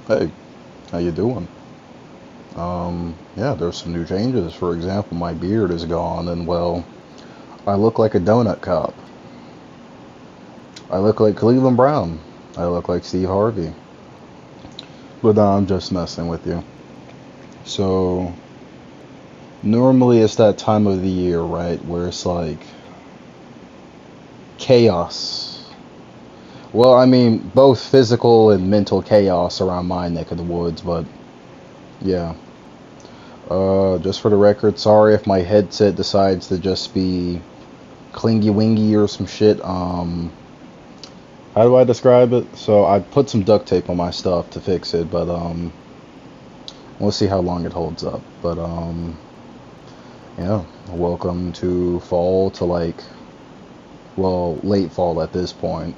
Hey, how you doing? Yeah, there's some new changes. For example, my beard is gone, and well, I look like a donut cop. I look like Cleveland Brown. I look like Steve Harvey. But I'm just messing with you. So, normally it's that time of the year, right, where it's like chaos. Well, I mean, both physical and mental chaos around my neck of the woods, but yeah. Just for the record, sorry if my headset decides to just be clingy wingy or some shit. How do I describe it? So I put some duct tape on my stuff to fix it, but we'll see how long it holds up. But yeah, welcome to fall to like, well, late fall at this point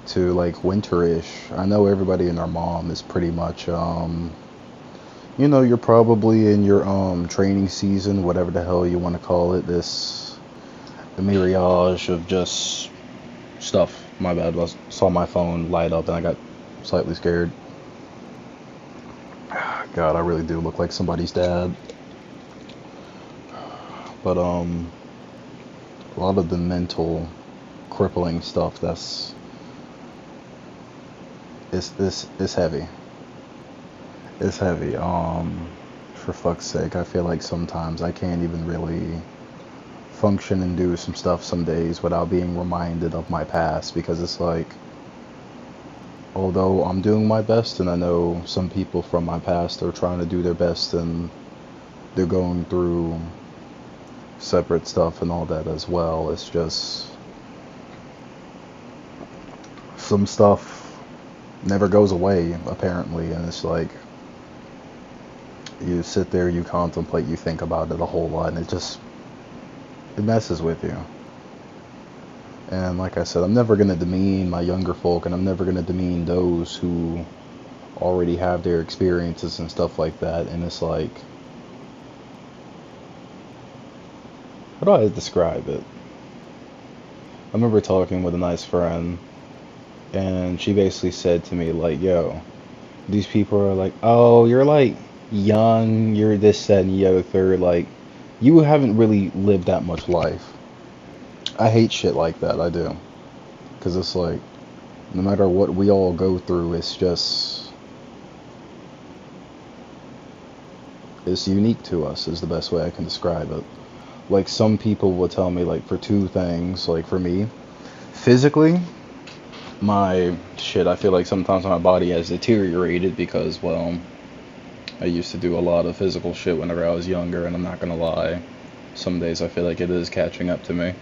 to like winterish. I know everybody and their mom is pretty much you're probably in your training season, whatever the hell you want to call it. This the mirage of just stuff. My bad. I saw my phone light up and I got slightly scared. God, I really do look like somebody's dad. But a lot of the mental crippling stuff that's is heavy. It's heavy. For fuck's sake, I feel like sometimes I can't even really function and do some stuff some days without being reminded of my past because it's like although I'm doing my best and I know some people from my past are trying to do their best and they're going through separate stuff and all that as well. It's just some stuff never goes away apparently, and it's like you sit there, you contemplate, you think about it a whole lot, and it messes with you. And like I said, I'm never gonna demean my younger folk, and I'm never gonna demean those who already have their experiences and stuff like that. And it's like, how do I describe it? I remember talking with a nice friend, and she basically said to me, like, yo, these people are like, oh, you're like young, you're this, that, and the other third. Like, you haven't really lived that much life. I hate shit like that, I do. Because it's like, no matter what we all go through, it's unique to us, is the best way I can describe it. Like, some people will tell me, like, for two things, like, for me, physically, my shit, I feel like sometimes my body has deteriorated because, well, I used to do a lot of physical shit whenever I was younger, and I'm not gonna lie, some days I feel like it is catching up to me.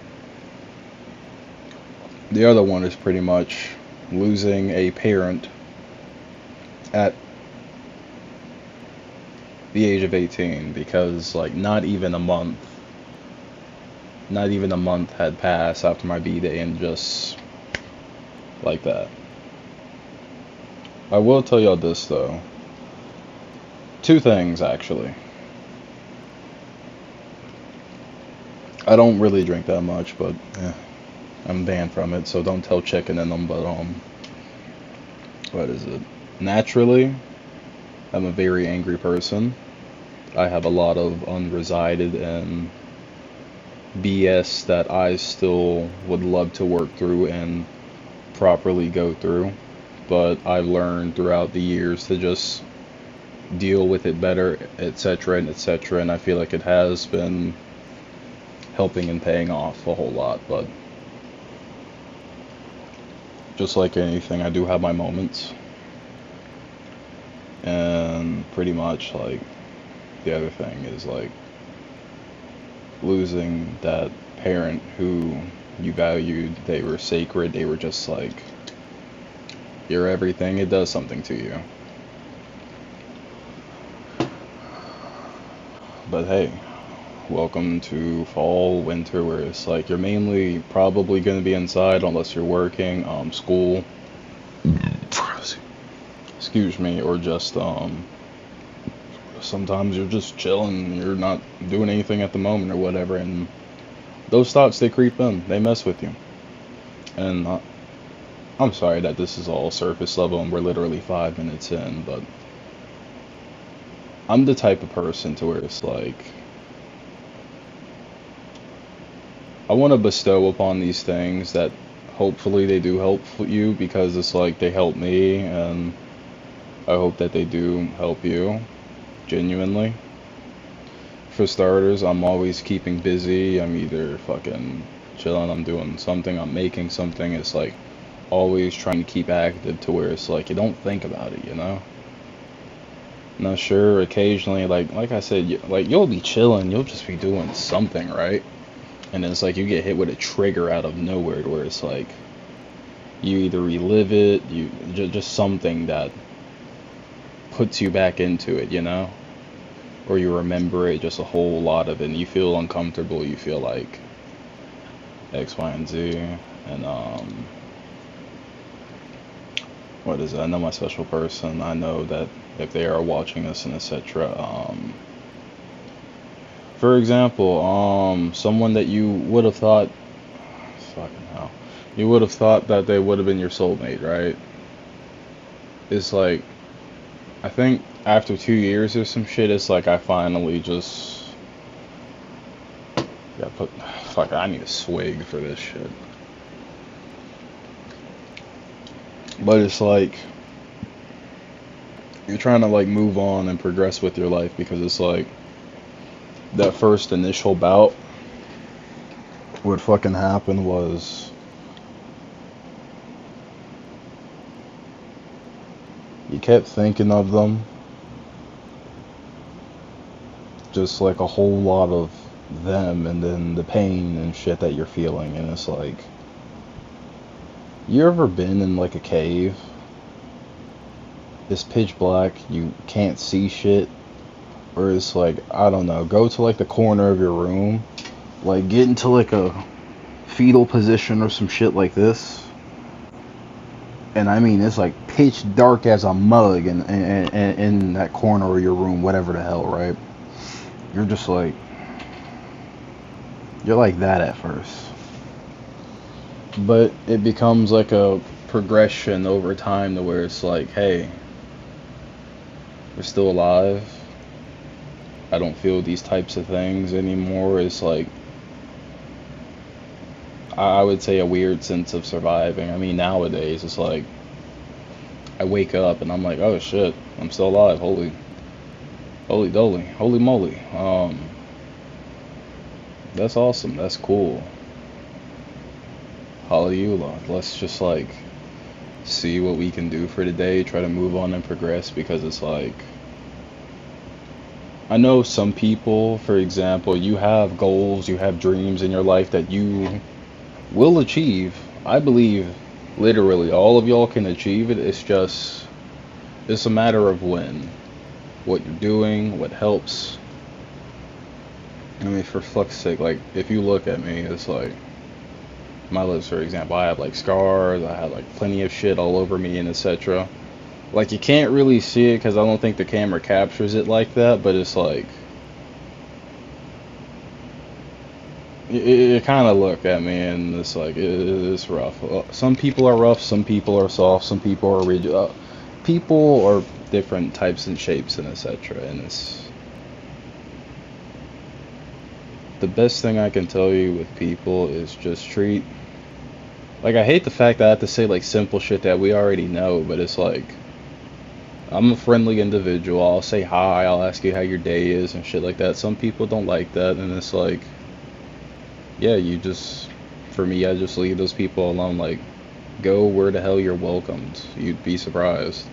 The other one is pretty much losing a parent at the age of 18 because, like, not even a month had passed after my B-Day, and just like that. I will tell y'all this, though. Two things, actually. I don't really drink that much, but I'm banned from it, so don't tell chicken in them, but, what is it? Naturally, I'm a very angry person. I have a lot of unresided and BS that I still would love to work through and properly go through, but I've learned throughout the years to just deal with it better, etc., and etc., and I feel like it has been helping and paying off a whole lot, but just like anything, I do have my moments, and pretty much, like, the other thing is, like, losing that parent who you valued, they were sacred, they were just like your everything. It does something to you. But hey, welcome to fall, winter, where it's like you're mainly probably going to be inside unless you're working, school, excuse me, or just sometimes you're just chilling, you're not doing anything at the moment or whatever, and those thoughts, they creep in, they mess with you. And I'm sorry that this is all surface level and we're literally 5 minutes in, but I'm the type of person to where it's like I want to bestow upon these things that hopefully they do help you because it's like they help me and I hope that they do help you genuinely. For starters, I'm always keeping busy. I'm either fucking chilling, I'm doing something, I'm making something. It's like always trying to keep active to where it's like you don't think about it, you know? Now, sure, occasionally, like I said, like you'll be chilling, you'll just be doing something, right? And it's like you get hit with a trigger out of nowhere, to where it's like you either relive it, you just something that puts you back into it, you know? Or you remember it just a whole lot of it, and you feel uncomfortable. You feel like X, Y, and Z, and what is it? I know my special person. I know that if they are watching this and etc. For example, someone that you would have thought, fucking hell, you would have thought that they would have been your soulmate, right? It's like, I think after 2 years or some shit, it's like I finally just, yeah, fuck, I need a swig for this shit. But it's like, you're trying to like move on and progress with your life because it's like, that first initial bout, what fucking happened was you kept thinking of them, just like a whole lot of them, and then the pain and shit that you're feeling, and it's like, you ever been in like a cave? It's pitch black, you can't see shit, or it's like, I don't know, go to like the corner of your room, like get into like a fetal position or some shit like this, and I mean it's like pitch dark as a mug in that corner of your room, whatever the hell, right? You're just like, you're like that at first, but it becomes like a progression over time to where it's like, hey, we're still alive. I don't feel these types of things anymore. It's like, I would say a weird sense of surviving. I mean, nowadays it's like I wake up and I'm like, oh shit, I'm still alive. Holy doly, holy moly. That's awesome. That's cool. Hallelujah. Let's just like see what we can do for today. Try to move on and progress, because it's like, I know some people, for example, you have goals, you have dreams in your life that you will achieve. I believe literally all of y'all can achieve it. It's just, it's a matter of when, what you're doing, what helps. I mean, for fuck's sake, like, if you look at me, it's like, my lips, for example, I have like scars, I have like plenty of shit all over me and etc. Like, you can't really see it because I don't think the camera captures it like that, but it's like, you kind of look at me and it's like, it's rough. Some people are rough, some people are soft, some people are rigid. People are different types and shapes and etc. And it's, the best thing I can tell you with people is just treat, like, I hate the fact that I have to say like simple shit that we already know, but it's like, I'm a friendly individual. I'll say hi, I'll ask you how your day is and shit like that. Some people don't like that, and it's like, yeah, you just, for me, I just leave those people alone. Like, go where the hell you're welcomed. You'd be surprised.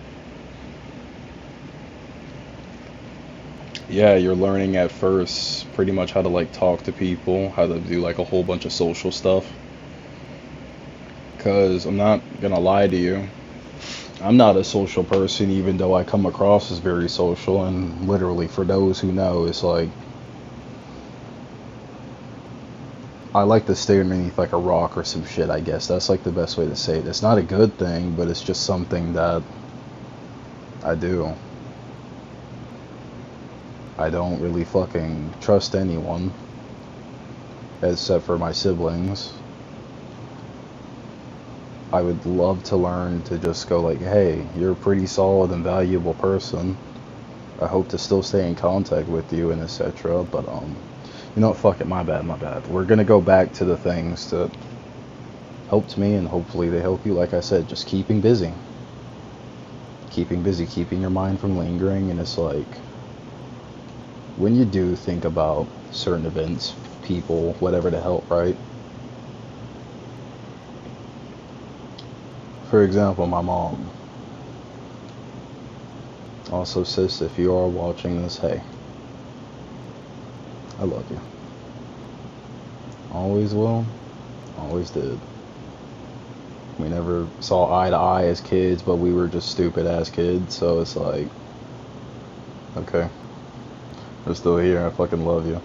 Yeah, you're learning at first pretty much how to like talk to people, how to do like a whole bunch of social stuff. Because I'm not gonna lie to you, I'm not a social person, even though I come across as very social. And literally, for those who know, it's like, I like to stay underneath like a rock or some shit, I guess. That's like the best way to say it. It's not a good thing, but it's just something that I do. I don't really fucking trust anyone, except for my siblings. I would love to learn to just go like, hey, you're a pretty solid and valuable person. I hope to still stay in contact with you and etc. But you know what? Fuck it. My bad. My bad. We're gonna go back to the things that helped me, and hopefully they help you. Like I said, just keeping busy, keeping your mind from lingering. And it's like when you do think about certain events, people, whatever to help, right? For example, my mom. Also, sis, if you are watching this, hey, I love you. Always will, always did. We never saw eye to eye as kids, but we were just stupid ass kids, so it's like, okay, we're still here, I fucking love you.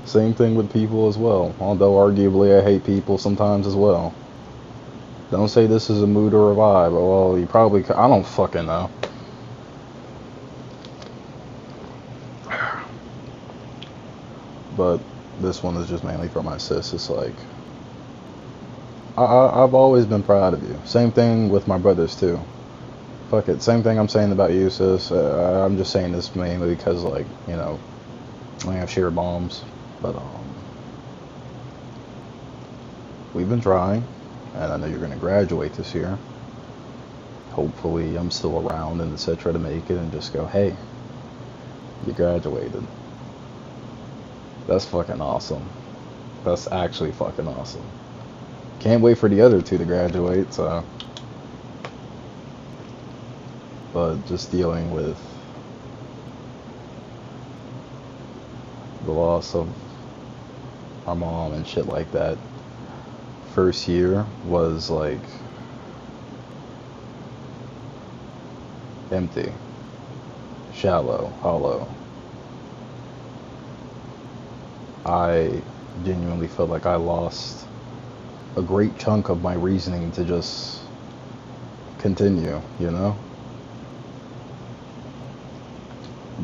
Same thing with people as well, although arguably I hate people sometimes as well. Don't say this is a mood or a vibe, well, you probably, I don't fucking know. But this one is just mainly for my sis. It's like I've always been proud of you. Same thing with my brothers too. Fuck it. Same thing I'm saying about you, sis. I'm just saying this mainly because, like, you know, we have shared moms. But we've been trying, and I know you're gonna graduate this year. Hopefully, I'm still around and etc. to make it and just go, hey, you graduated. That's fucking awesome. That's actually fucking awesome. Can't wait for the other two to graduate, so. But just dealing with the loss of our mom and shit like that. First year was like empty, shallow, hollow. I genuinely felt like I lost a great chunk of my reasoning to just continue, you know?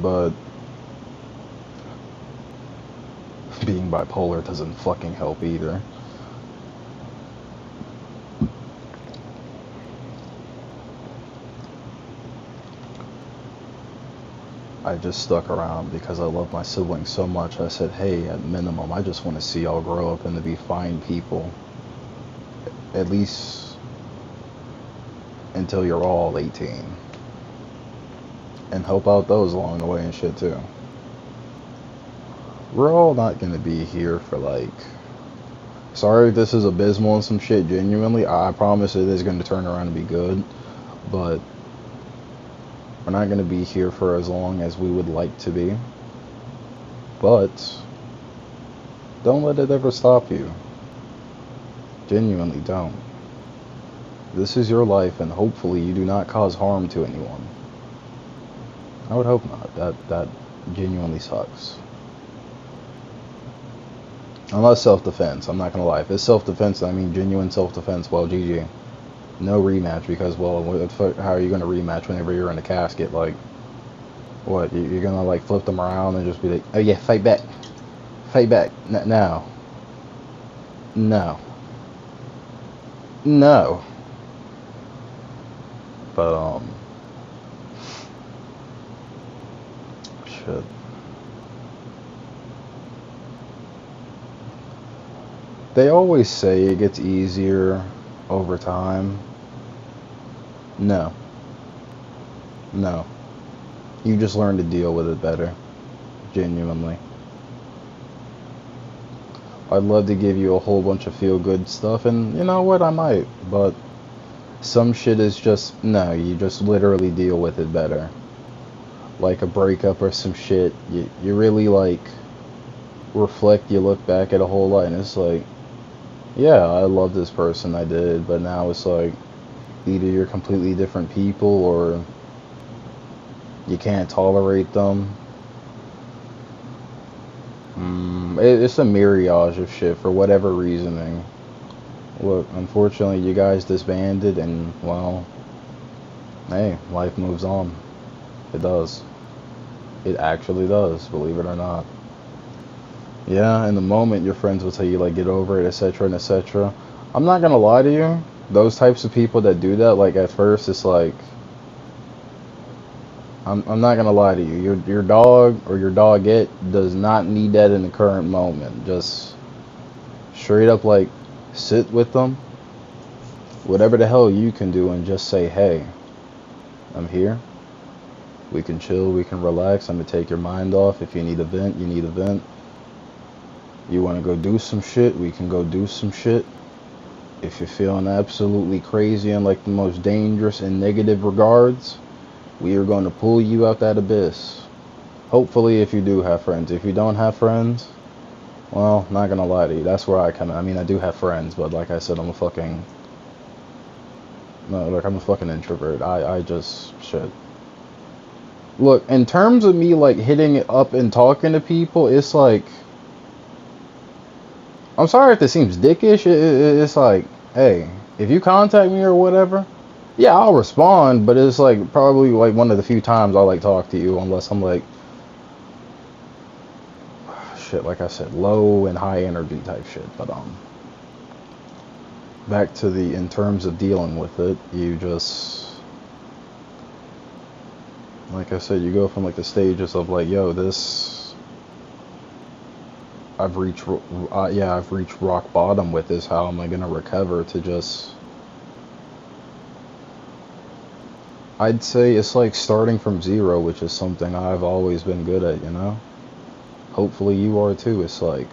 But being bipolar doesn't fucking help either. I just stuck around because I love my siblings so much. I said, hey, at minimum, I just want to see y'all grow up and to be fine people. At least until you're all 18. And help out those along the way and shit too. We're all not going to be here for like... Sorry if this is abysmal and some shit, genuinely. I promise it is going to turn around and be good. But we're not going to be here for as long as we would like to be. But don't let it ever stop you. Genuinely don't. This is your life, and hopefully you do not cause harm to anyone. I would hope not. That genuinely sucks. Unless self-defense, I'm not gonna lie. If it's self-defense, I mean genuine self-defense, well, GG. No rematch, because, well, how are you gonna rematch whenever you're in a casket? Like, what, you're gonna, like, flip them around and just be like, oh yeah, fight back. Fight back. No. No. No. But, shit. They always say it gets easier over time. No. No. You just learn to deal with it better. Genuinely. I'd love to give you a whole bunch of feel-good stuff, and you know what, I might, but some shit is just, no, you just literally deal with it better. Like a breakup or some shit, you really, like, reflect, you look back at a whole lot, and it's like, yeah, I love this person, I did, but now it's like, either you're completely different people, or you can't tolerate them. It's a myriad of shit for whatever reasoning. Look, unfortunately, you guys disbanded, and, well, hey, life moves on. It does. It actually does, believe it or not. Yeah, in the moment, your friends will tell you, like, get over it, etc., and etc. I'm not gonna lie to you. those types of people that do that, like at first it's like, I'm not gonna lie to you. Your dog or your dogette does not need that in the current moment. Just straight up like sit with them, whatever the hell you can do, and just say, hey, I'm here. We can chill, we can relax. I'm gonna take your mind off. If you need a vent, you need a vent. You wanna go do some shit, we can go do some shit. If you're feeling absolutely crazy in like the most dangerous and negative regards, we are going to pull you out that abyss. Hopefully, if you do have friends. If you don't have friends, well, not gonna lie to you, that's where I come in. I mean, I do have friends, but like I said, I'm a fucking... No, look, I'm a fucking introvert. I just... shit. Look, in terms of me, like, hitting it up and talking to people, it's like... I'm sorry if this seems dickish. It's like, hey, if you contact me or whatever, yeah, I'll respond, but it's like probably like one of the few times I'll like talk to you unless I'm like, shit, like I said, low and high energy type shit. But back to the, in terms of dealing with it, you just, like I said, you go from like the stages of like, yo, this, I've reached, yeah, I've reached rock bottom with this. How am I gonna recover? To just, I'd say it's like starting from zero, which is something I've always been good at, you know? Hopefully you are too. It's like,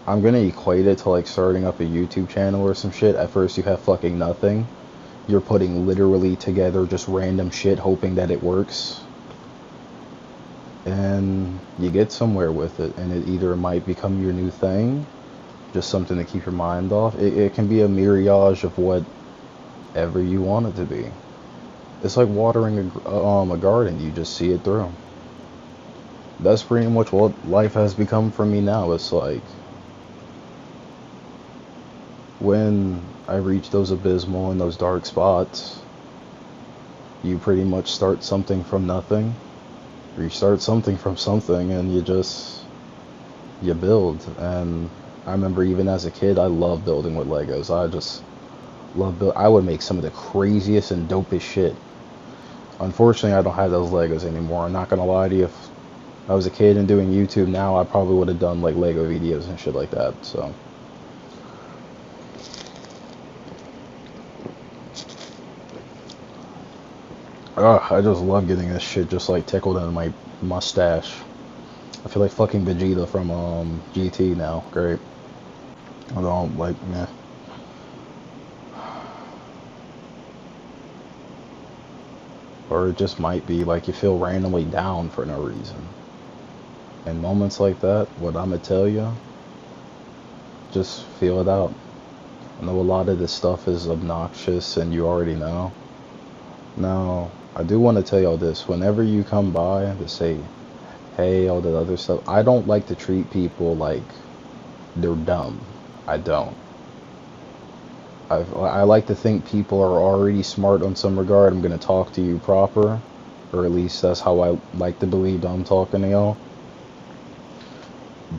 I'm gonna equate it to like starting up a YouTube channel or some shit. At first you have fucking nothing. You're putting literally together just random shit hoping that it works. And you get somewhere with it, and it either might become your new thing, just something to keep your mind off. It can be a mirage of whatever you want it to be. It's like watering a garden. You just see it through. That's pretty much what life has become for me now. It's like, when I reach those abysmal and those dark spots, you pretty much start something from nothing. Or you start something from something, and you build. And I remember even as a kid, I loved building with Legos. I just love build. I would make some of the craziest and dopest shit. Unfortunately, I don't have those Legos anymore. I'm not gonna lie to you. If I was a kid and doing YouTube now, I probably would have done like Lego videos and shit like that. So. Ugh, I just love getting this shit just like tickled in my mustache. I feel like fucking Vegeta from GT now. Great. I don't like, meh. Or it just might be like you feel randomly down for no reason. In moments like that, what I'ma tell you, just feel it out. I know a lot of this stuff is obnoxious and you already know. Now, I do want to tell y'all this. Whenever you come by to say, hey, all that other stuff, I don't like to treat people like they're dumb. I don't. I like to think people are already smart on some regard. I'm going to talk to you proper. Or at least that's how I like to believe I'm talking to y'all.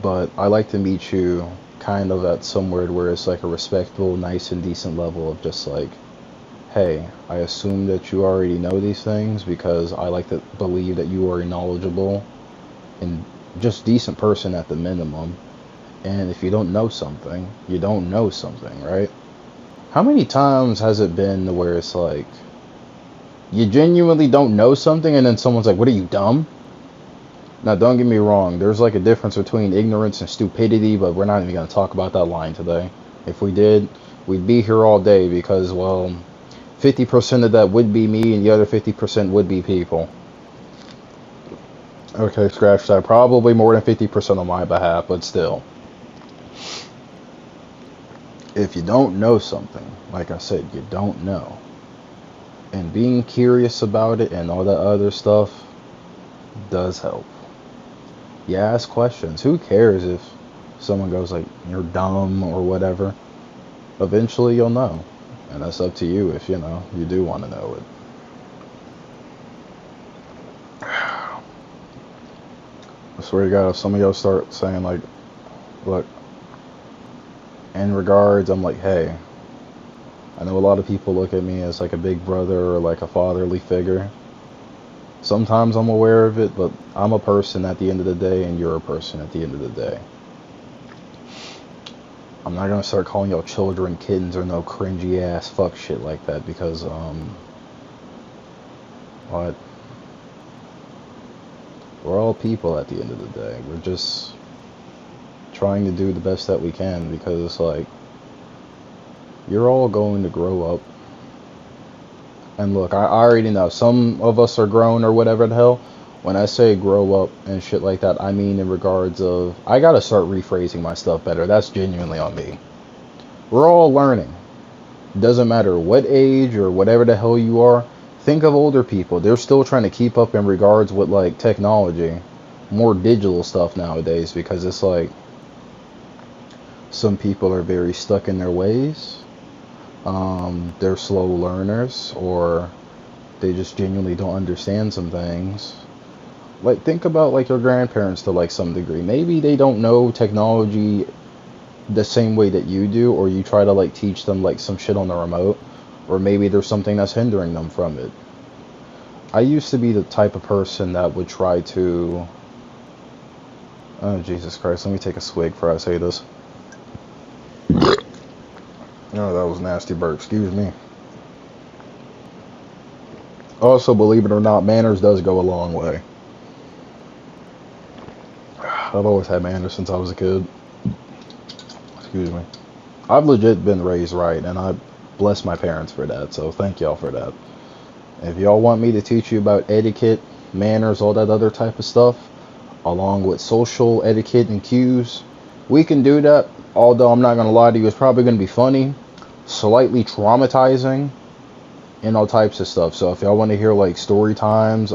But I like to meet you kind of at somewhere where it's like a respectful, nice, and decent level of just like, hey, I assume that you already know these things because I like to believe that you are a knowledgeable and just decent person at the minimum. And if you don't know something, you don't know something, right? How many times has it been where it's like, you genuinely don't know something and then someone's like, what are you, dumb? Now, don't get me wrong, there's like a difference between ignorance and stupidity, but we're not even going to talk about that line today. If we did, we'd be here all day because, well, 50% of that would be me and the other 50% would be people. Okay, scratch that. Probably more than 50% on my behalf, but still. If you don't know something, like I said, you don't know. And being curious about it and all that other stuff does help. You ask questions. Who cares if someone goes like, you're dumb or whatever? Eventually you'll know. And that's up to you if, you know, you do want to know it. I swear to God, if some of y'all start saying like, look, in regards, I'm like, hey, I know a lot of people look at me as like a big brother or like a fatherly figure. Sometimes I'm aware of it, but I'm a person at the end of the day, and you're a person at the end of the day. I'm not gonna start calling y'all children, kittens, or no cringy ass fuck shit like that because, what? We're all people at the end of the day. We're just trying to do the best that we can because it's like, you're all going to grow up. And look, I already know some of us are grown or whatever the hell. When I say grow up and shit like that, I mean in regards of, I gotta start rephrasing my stuff better. That's genuinely on me. We're all learning. Doesn't matter what age or whatever the hell you are. Think of older people. They're still trying to keep up in regards with like technology. More digital stuff nowadays because it's like some people are very stuck in their ways. They're slow learners, or they just genuinely don't understand some things. Like, think about like your grandparents to like some degree. Maybe they don't know technology the same way that you do, or you try to like teach them like some shit on the remote, or maybe there's something that's hindering them from it. I used to be the type of person that would try to, oh Jesus Christ, let me take a swig before I say this. Oh, that was a nasty burp, excuse me. Also, believe it or not, manners does go a long way. I've always had manners since I was a kid. Excuse me. I've legit been raised right, and I bless my parents for that, so thank y'all for that. If y'all want me to teach you about etiquette, manners, all that other type of stuff, along with social etiquette and cues, we can do that. Although I'm not going to lie to you, it's probably going to be funny, slightly traumatizing, and all types of stuff. So if y'all want to hear like story times,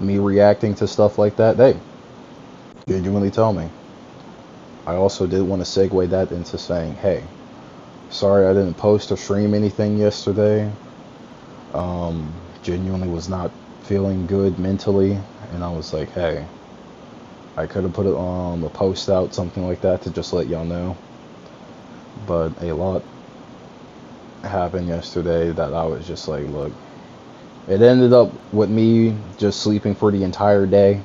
me reacting to stuff like that, hey, genuinely tell me. I also did want to segue that into saying, hey, sorry I didn't post or stream anything yesterday. Genuinely was not feeling good mentally, and I was like, hey, I could have put it on a post out, something like that, to just let y'all know. But a lot happened yesterday that I was just like, look, it ended up with me just sleeping for the entire day,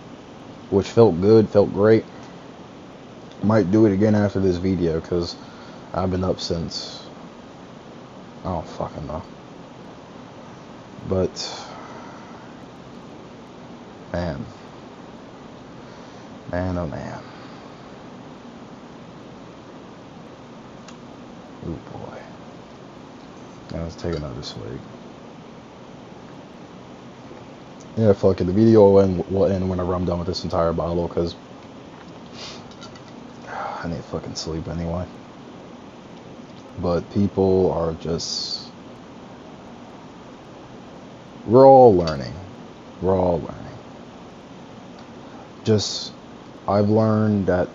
which felt good, felt great. Might do it again after this video because I've been up since, I don't fucking know. But man, oh man. Oh boy. Now let's take another swig. Yeah, fuck it. The video will end whenever I'm done with this entire bottle because I need to fucking sleep anyway. But people are just, we're all learning. We're all learning. Just, I've learned that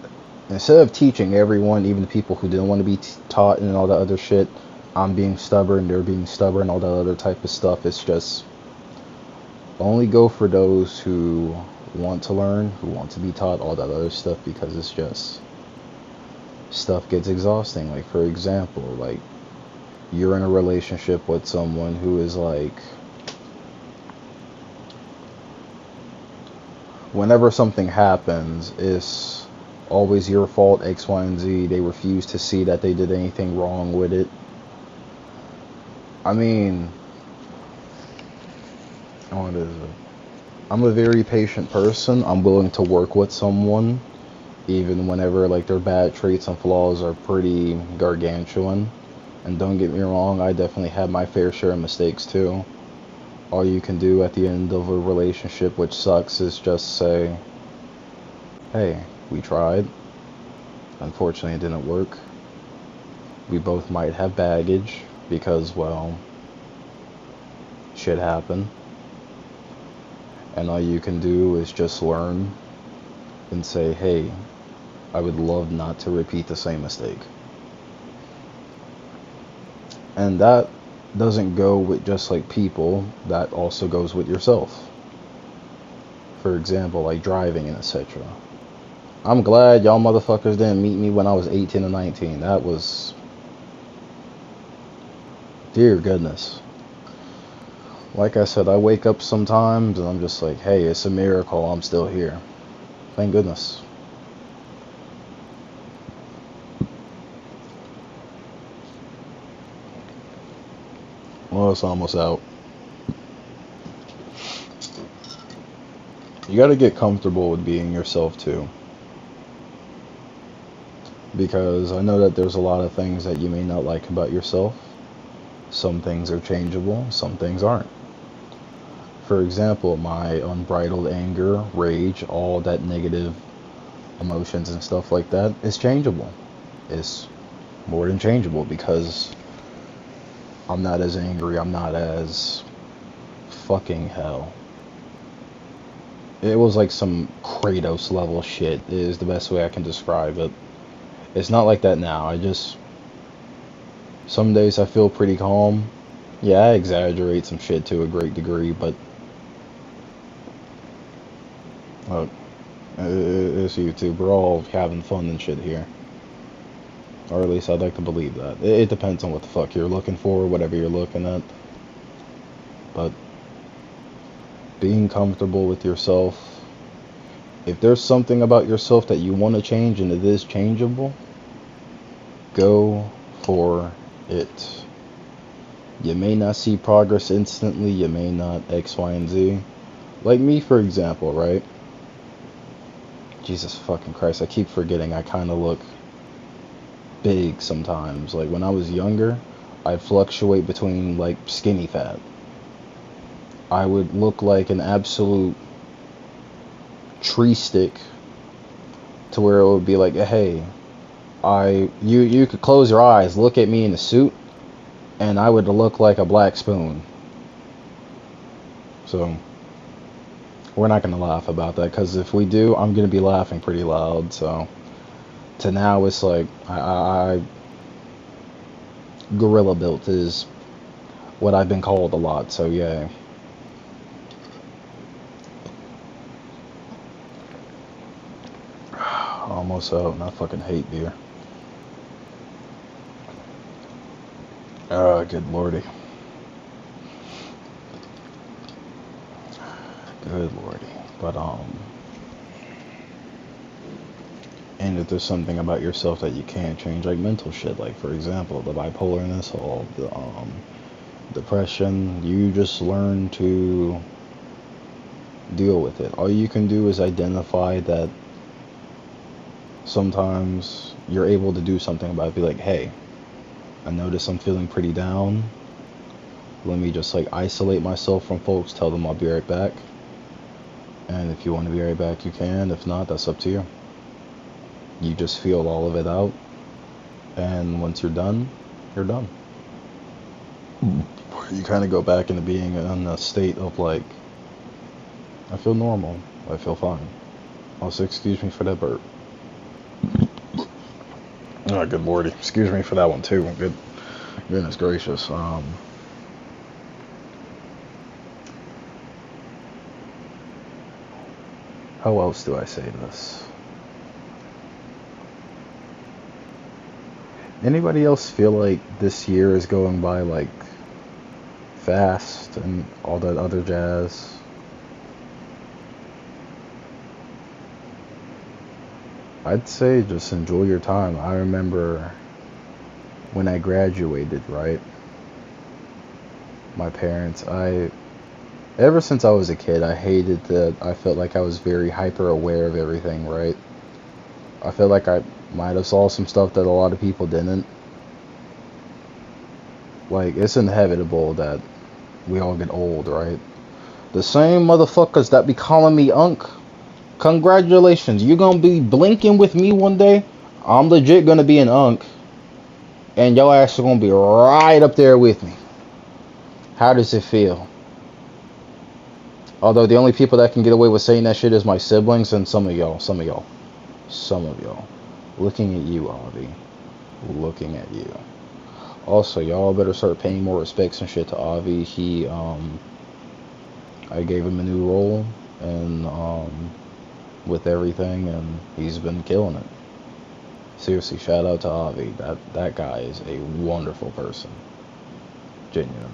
instead of teaching everyone, even the people who didn't want to be taught and all that other shit, I'm being stubborn, they're being stubborn, all that other type of stuff, it's just, only go for those who want to learn, who want to be taught, all that other stuff, because it's just, stuff gets exhausting. Like, for example, like, you're in a relationship with someone who is like, whenever something happens, it's always your fault, X, Y, and Z. They refuse to see that they did anything wrong with it. I mean, what is it? I'm a very patient person. I'm willing to work with someone, even whenever like their bad traits and flaws are pretty gargantuan. And don't get me wrong, I definitely had my fair share of mistakes too. All you can do at the end of a relationship, which sucks, is just say, hey, we tried. Unfortunately, it didn't work. We both might have baggage because, well, shit happened. And all you can do is just learn and say, hey, I would love not to repeat the same mistake. And that doesn't go with just like people, that also goes with yourself. For example, like driving and etc. I'm glad y'all motherfuckers didn't meet me when I was 18 and 19. That was Dear goodness. Like I said, I wake up sometimes and I'm just like, hey, it's a miracle I'm still here. Thank goodness. Well, it's almost out. You gotta get comfortable with being yourself too. Because I know that there's a lot of things that you may not like about yourself. Some things are changeable, some things aren't. For example, my unbridled anger, rage, all that negative emotions and stuff like that is changeable. It's more than changeable because I'm not as angry, I'm not as fucking hell. It was like some Kratos level shit is the best way I can describe it. It's not like that now. Some days I feel pretty calm. Yeah, I exaggerate some shit to a great degree, but uh, it's YouTube. We're all having fun and shit here. Or at least I'd like to believe that. It depends on what the fuck you're looking for, whatever you're looking at. But being comfortable with yourself. If there's something about yourself that you want to change and it is changeable, go for it. You may not see progress instantly, you may not X, Y, and Z. Like me, for example, right? Jesus fucking Christ, I keep forgetting I kind of look big sometimes. Like when I was younger, I'd fluctuate between like skinny fat. I would look like an absolute tree stick to where it would be like, hey, you could close your eyes, look at me in a suit, and I would look like a black spoon. So we're not gonna laugh about that because if we do, I'm gonna be laughing pretty loud. So to now, it's like I gorilla built is what I've been called a lot. So yeah. Almost out, and I fucking hate beer. Good lordy. Good lordy. But, and if there's something about yourself that you can't change, like mental shit, like for example, the bipolarness, all the, depression, you just learn to deal with it. All you can do is identify that sometimes you're able to do something about it. Be like, hey, I notice I'm feeling pretty down. Let me just like isolate myself from folks, tell them I'll be right back. And if you want to be right back, you can. If not, that's up to you. You just feel all of it out. And once you're done, you're done. You kind of go back into being in a state of like, I feel normal. I feel fine. Also, excuse me for that burp. Oh, good lordy. Excuse me for that one too. Goodness gracious. How else do I say this? Anybody else feel like this year is going by like fast and all that other jazz? I'd say just enjoy your time. I remember when I graduated, right? My parents, ever since I was a kid, I hated that I felt like I was very hyper aware of everything, right? I felt like I might have saw some stuff that a lot of people didn't. Like, it's inevitable that we all get old, right? The same motherfuckers that be calling me Unc, congratulations, you gonna be blinking with me one day? I'm legit gonna be an Unc, and your ass is gonna be right up there with me. How does it feel? Although the only people that can get away with saying that shit is my siblings and some of y'all. Looking at you, Avi. Looking at you. Also, y'all better start paying more respects and shit to Avi. I gave him a new role and with everything, and he's been killing it. Seriously, shout out to Avi. That guy is a wonderful person. Genuinely.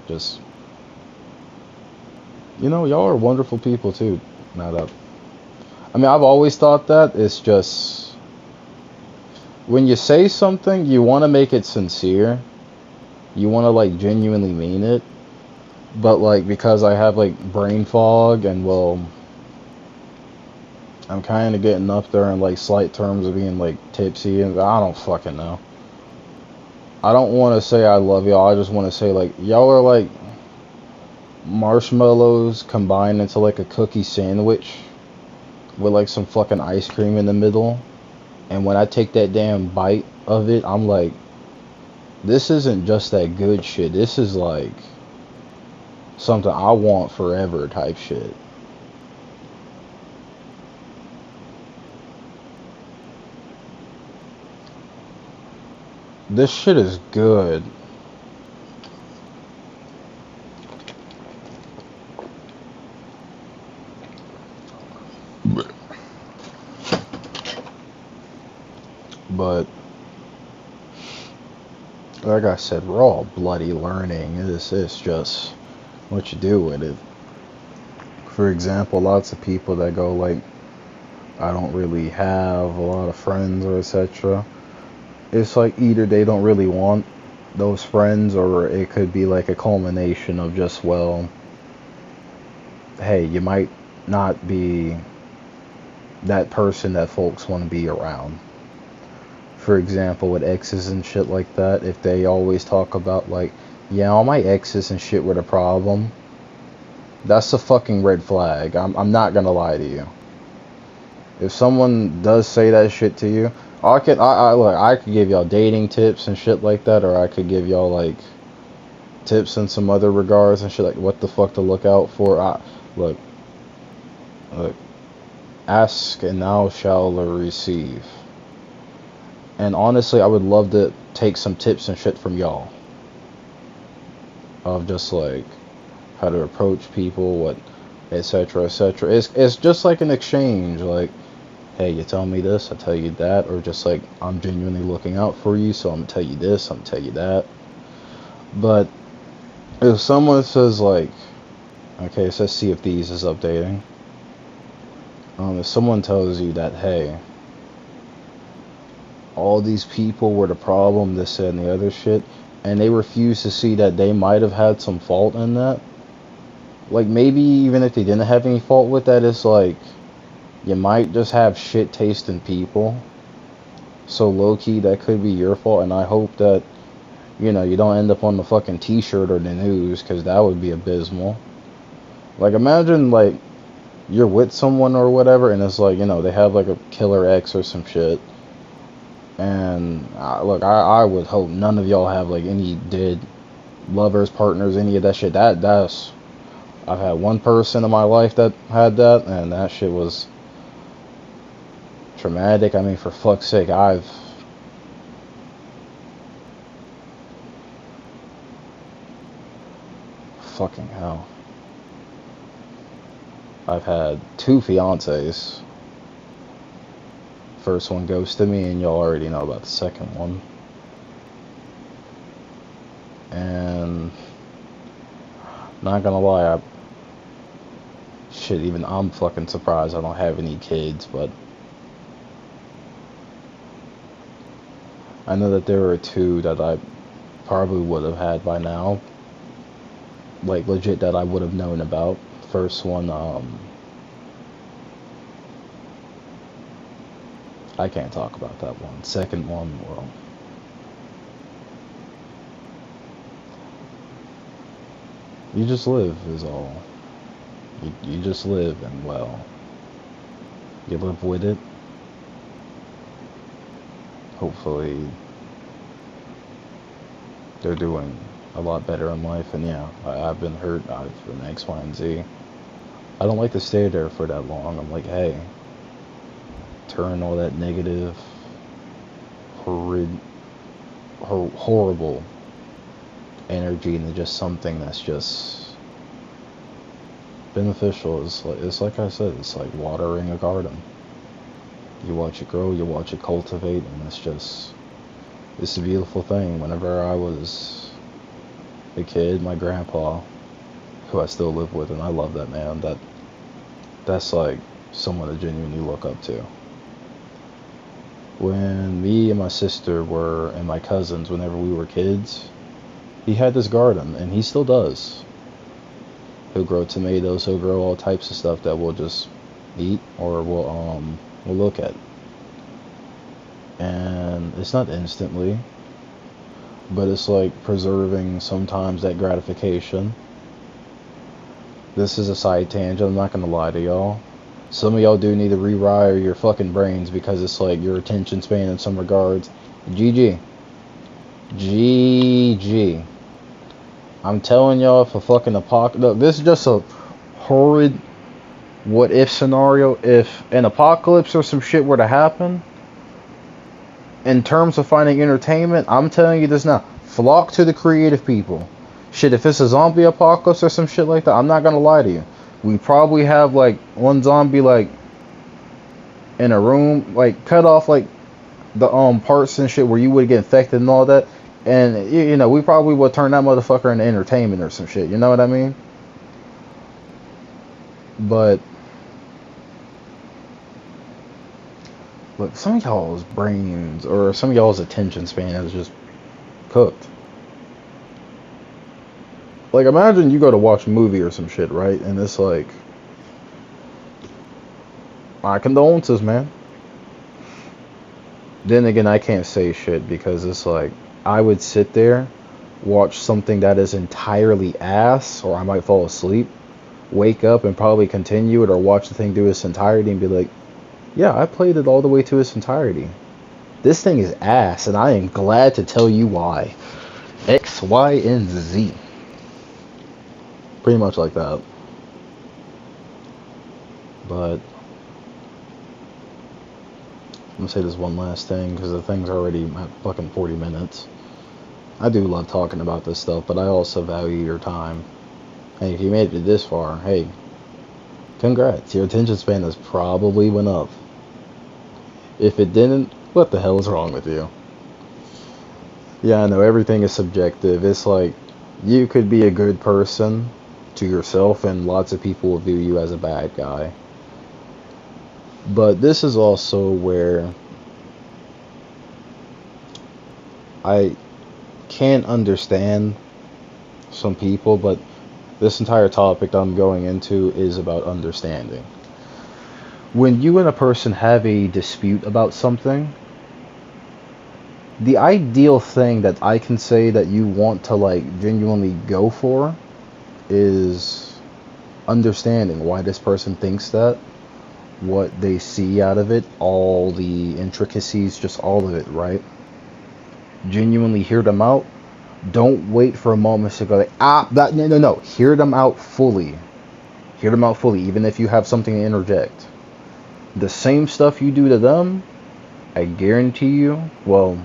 Just, y'all are wonderful people too. Not up. I mean, I've always thought that. It's just, when you say something, you want to make it sincere. You want to, like, genuinely mean it. But, like, because I have, like, brain fog and, well, I'm kind of getting up there in, like, slight terms of being, like, tipsy, and I don't fucking know. I don't want to say I love y'all. I just want to say, like, y'all are, like, marshmallows combined into, like, a cookie sandwich with, like, some fucking ice cream in the middle. And when I take that damn bite of it, I'm like, this isn't just that good shit. This is, like, something I want forever type shit. This shit is good. But, like I said, we're all bloody learning. It's just what you do with it. For example, lots of people that go, like, I don't really have a lot of friends or etc. It's like either they don't really want those friends, or it could be like a culmination of just, well, hey, you might not be that person that folks want to be around. For example, with exes and shit like that, if they always talk about, like, yeah, all my exes and shit were the problem, that's a fucking red flag. I'm not gonna lie to you. If someone does say that shit to you, look, I could give y'all dating tips and shit like that, or I could give y'all, like, tips in some other regards and shit, like what the fuck to look out for. Look, ask and thou shalt receive. And honestly, I would love to take some tips and shit from y'all of just, like, how to approach people, what, etc., etc. It's just like an exchange, like, hey, you tell me this, I tell you that, or just like, I'm genuinely looking out for you, so I'm gonna tell you this, I'm gonna tell you that. But if someone says, like, okay, so let's see if these is updating. If someone tells you that, hey, all these people were the problem, this, that, and the other shit, and they refuse to see that they might have had some fault in that, like, maybe even if they didn't have any fault with that, it's like, you might just have shit tasting people. So low-key, that could be your fault, and I hope that, you don't end up on the fucking t-shirt or the news, because that would be abysmal. Like, imagine, like, you're with someone or whatever, and it's like, they have, like, a killer ex or some shit. And, look, I would hope none of y'all have, like, any dead lovers, partners, any of that shit. That's... I've had one person in my life that had that, and that shit was traumatic. I mean, for fuck's sake, fucking hell. I've had 2 fiancés. First one ghosted me, and y'all already know about the second one. And not gonna lie, even I'm fucking surprised I don't have any kids, but I know that there were 2 that I probably would have had by now. Like, legit, that I would have known about. First one, I can't talk about that one. Second one, well, you just live is all. You just live, and, well, you live with it. Hopefully they're doing a lot better in life, and yeah, I've been hurt, I've been X, Y, and Z. I don't like to stay there for that long. I'm like, hey, turn all that negative, horrible energy into just something that's just beneficial. It's like I said, it's like watering a garden. You watch it grow, you watch it cultivate, and it's a beautiful thing. Whenever I was a kid, my grandpa, who I still live with, and I love that man. That's like someone to genuinely look up to. When me and my sister were, and my cousins, whenever we were kids, he had this garden, and he still does. He'll grow tomatoes, he'll grow all types of stuff that we'll just eat or we'll look at. And it's not instantly, but it's like preserving sometimes that gratification. This is a side tangent, I'm not gonna lie to y'all. Some of y'all do need to rewire your fucking brains because it's like your attention span in some regards. GG. GG. I'm telling y'all, if a fucking apocalypse... This is just a horrid what-if scenario. If an apocalypse or some shit were to happen, in terms of finding entertainment, I'm telling you this now. Flock to the creative people. Shit, if it's a zombie apocalypse or some shit like that, I'm not gonna lie to you. We probably have like one zombie like in a room, like cut off like the parts and shit where you would get infected and all that. And you know, we probably would turn that motherfucker into entertainment or some shit. You know what I mean? But look, some of y'all's brains or some of y'all's attention span is just cooked. Like, imagine you go to watch a movie or some shit, right? And it's like, my condolences, man. Then again, I can't say shit because it's like, I would sit there, watch something that is entirely ass, or I might fall asleep, wake up and probably continue it, or watch the thing through its entirety and be like, yeah, I played it all the way to its entirety. This thing is ass, and I am glad to tell you why. X, Y, and Z. Pretty much like that. But I'm gonna say this one last thing because the thing's already at fucking 40 minutes. I do love talking about this stuff, but I also value your time. Hey, if you made it this far, hey, congrats. Your attention span has probably went up. If it didn't, what the hell is wrong with you? Yeah, I know everything is subjective. It's like you could be a good person to yourself and lots of people will view you as a bad guy. But this is also where I can't understand some people, but this entire topic that I'm going into is about understanding. When you and a person have a dispute about something, the ideal thing that I can say that you want to like genuinely go for is understanding why this person thinks that, what they see out of it, all the intricacies, just all of it, right? Genuinely hear them out. Don't wait for a moment to go like, no. Hear them out fully. Hear them out fully, even if you have something to interject. The same stuff you do to them, I guarantee you, well,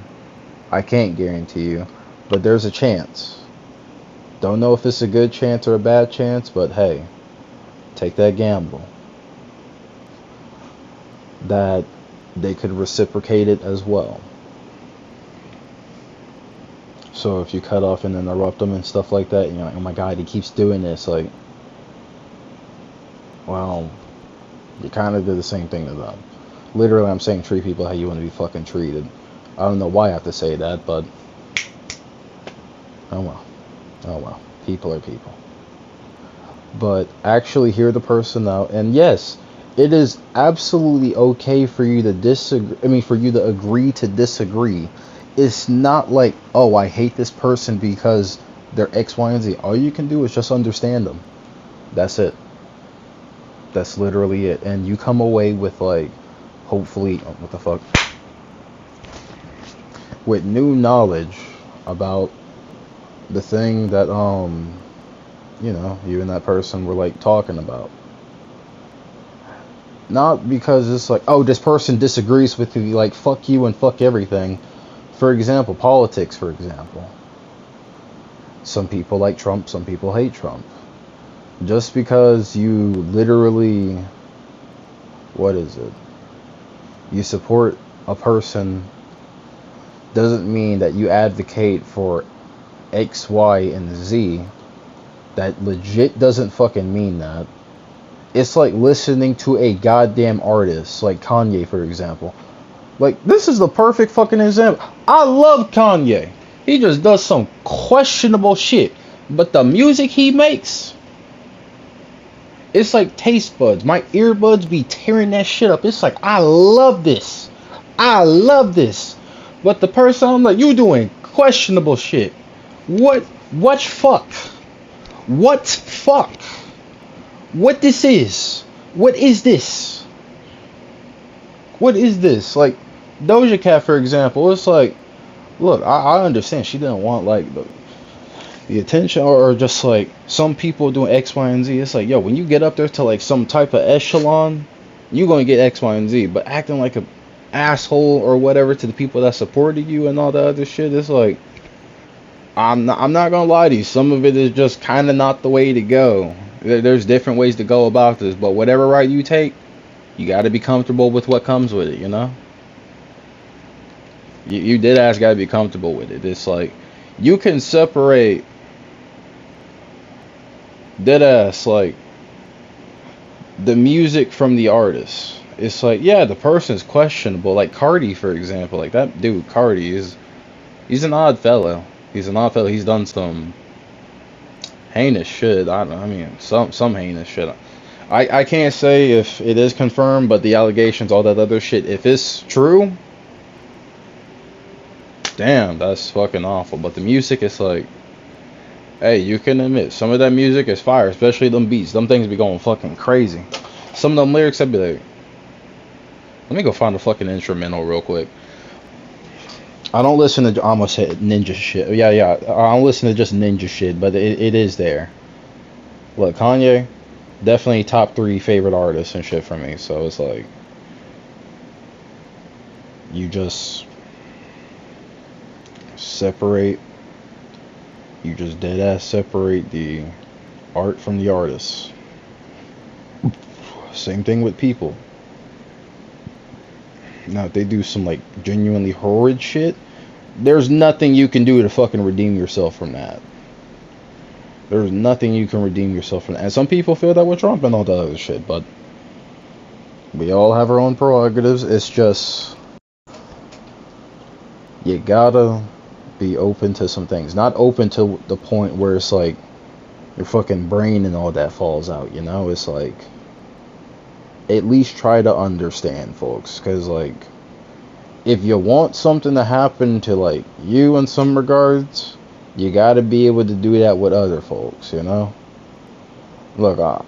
I can't guarantee you, but there's a chance. Don't know if it's a good chance or a bad chance, but hey, take that gamble. That they could reciprocate it as well. So if you cut off and interrupt them and stuff like that, you're like, oh my god, he keeps doing this, like, well, you kind of did the same thing to them. Literally, I'm saying treat people how you want to be fucking treated. I don't know why I have to say that, but oh well. Oh well. People are people. But actually hear the person out, and yes, it is absolutely okay for you to disagree. I mean, for you to agree to disagree. It's not like, oh, I hate this person because they're X, Y, and Z. All you can do is just understand them. That's it. That's literally it. And you come away with like, hopefully, oh, what the fuck? With new knowledge about the thing that, you know, you and that person were like talking about. Not because it's like, oh, this person disagrees with you, like, fuck you and fuck everything. For example, politics, for example. Some people like Trump, some people hate Trump. Just because you literally, what is it? You support a person doesn't mean that you advocate for X, Y, and Z, that legit doesn't fucking mean that. It's like listening to a goddamn artist, like Kanye, for example. Like, this is the perfect fucking example. I love Kanye. He just does some questionable shit. But the music he makes, it's like taste buds. My earbuds be tearing that shit up. It's like, I love this. I love this. But the person, I'm like, you doing questionable shit. What fuck? What fuck? What this is? What is this? What is this? Like, Doja Cat, for example, it's like, look, I understand she didn't want, like, the attention, or just, like, some people doing X, Y, and Z. It's like, yo, when you get up there to, like, some type of echelon, you're going to get X, Y, and Z. But acting like a asshole or whatever to the people that supported you and all that other shit, it's like, I'm not gonna lie to you, some of it is just kind of not the way to go. There's different ways to go about this, but whatever route you take, you got to be comfortable with what comes with it, you know? You dead ass got to be comfortable with it. It's like, you can separate dead ass, like, the music from the artist. It's like, yeah, the person's questionable. Like Cardi, for example. Like, that dude, Cardi, he's an odd fellow. He's an odd fellow. He's done some heinous shit. I mean, some heinous shit. I can't say if it is confirmed, but the allegations, all that other shit, if it's true, damn, that's fucking awful. But the music is like, hey, you can admit, some of that music is fire, especially them beats. Them things be going fucking crazy. Some of them lyrics, I'd be like, let me go find a fucking instrumental real quick. I don't listen to, I almost said ninja shit. Yeah, I don't listen to just ninja shit, but it is there. Look, Kanye, definitely top 3 favorite artists and shit for me. So it's like, you just separate, you just dead ass separate the art from the artist. Same thing with people. Now, if they do some, like, genuinely horrid shit, there's nothing you can do to fucking redeem yourself from that. There's nothing you can redeem yourself from that. And some people feel that with Trump and all that other shit, but we all have our own prerogatives. It's just, you gotta be open to some things. Not open to the point where it's like your fucking brain and all that falls out, you know? It's like, at least try to understand, folks, because, like, if you want something to happen to, like, you in some regards, you gotta be able to do that with other folks, you know? Look,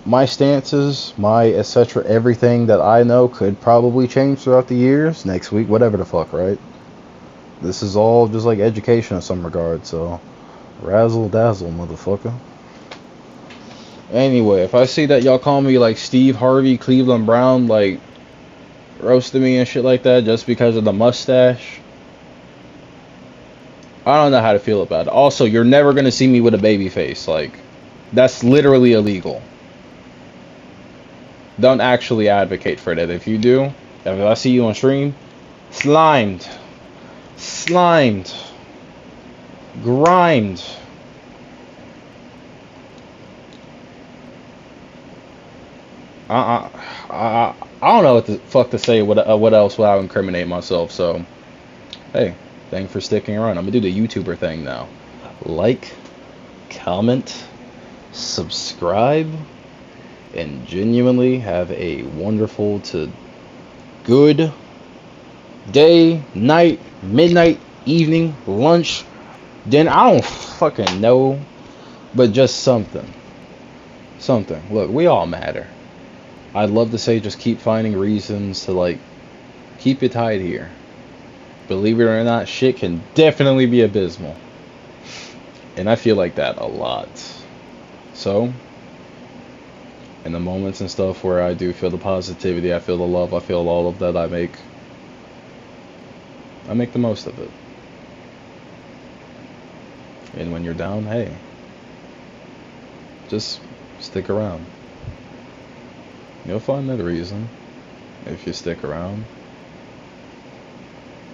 my stances, my etc., everything that I know could probably change throughout the years, next week, whatever the fuck, right? This is all just like education in some regards, so razzle dazzle, motherfucker. Anyway, if I see that y'all call me like Steve Harvey, Cleveland Brown, like roasting me and shit like that just because of the mustache, I don't know how to feel about it. Also, you're never gonna see me with a baby face. Like, that's literally illegal. Don't actually advocate for that. If you do, if I see you on stream, slimed, grimed. I don't know what the fuck to say. What else without incriminate myself? So, hey, thanks for sticking around. I'm gonna do the YouTuber thing now. Like, comment, subscribe, and genuinely have a wonderful to good day, night, midnight, evening, lunch, dinner. I don't fucking know, but just something. Look, we all matter. I'd love to say just keep finding reasons to, like, keep it tied here. Believe it or not, shit can definitely be abysmal. And I feel like that a lot. So, in the moments and stuff where I do feel the positivity, I feel the love, I feel all of that, I make the most of it. And when you're down, hey, just stick around. You'll find that reason if you stick around.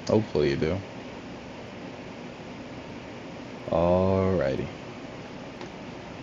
Hopefully you do. society.